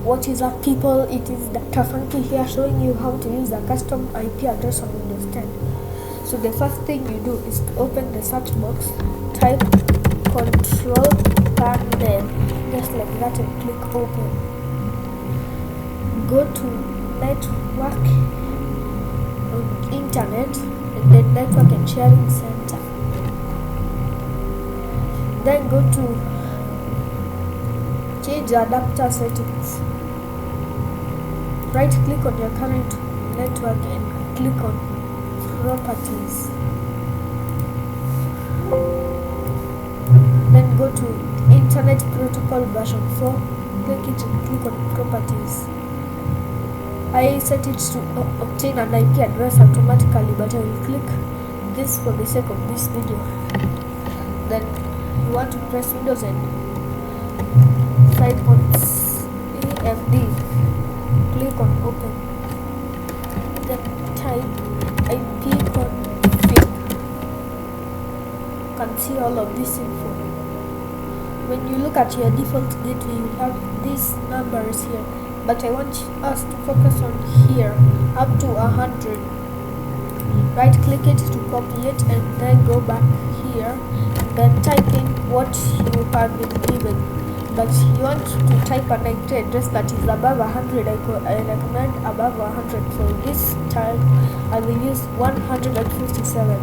What is up, people? It is Dr. Funky here, showing you how to use a custom IP address on Windows 10. So the first thing you do is to open the search box, type control panel, just like that, and click open. Go to network on internet and then network and sharing center. Then go to change adapter settings. Right click on your current network and click on properties. Then go to internet protocol version 4, click it and click on properties. I set it to obtain an IP address automatically, but I will click this for the sake of this video. Then you want to press Windows and type on AFD, click on open, then type ipconfig. You can see all of this info. When you look at your default gateway, you have these numbers here, but I want us to focus on here up to 100. Right click it to copy it and then go back here and then type in what you have been given. But you want to type an IP address that is above 100. I recommend above 100. For this time, I will use 157.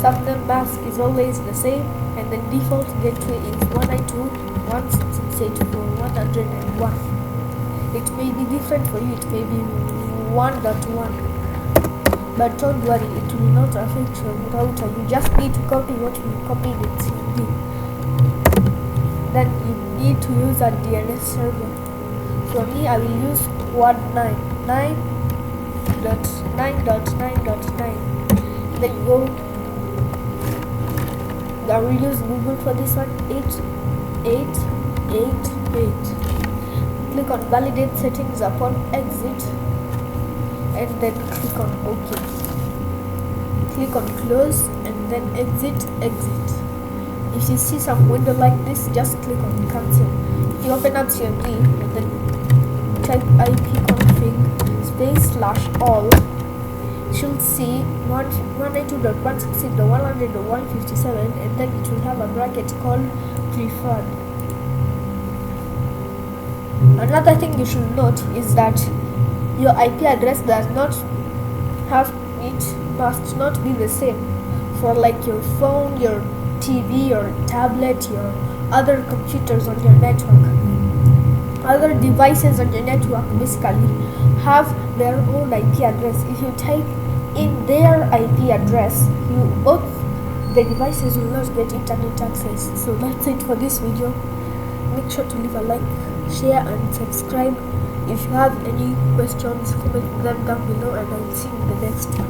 Subnet mask is always the same, and the default gateway is 192.168.101. It may be different for you. It may be 1.1. But don't worry, it will not affect your router. You just need to copy what you copied in CMD. Then you need to use a DNS server. For me, I will use 199.9.9.9. Then you go. I will use Google for this one. 8888. Click on validate settings upon exit, and then click on OK. Click on close and then exit. If you see some window like this, just click on cancel. If you open up CMD and then type ipconfig /all, you should see 192.168.100.157, and then it will have a bracket called preferred. Another thing you should note is that your IP address must not be the same for like your phone, your TV, your tablet, your other computers on your network. Other devices on your network basically have their own IP address. If you type in their IP address, both the devices will not get internet access. So that's it for this video. Make sure to leave a like, share and subscribe. If you have any questions, comment them down below and I'll see you in the next one.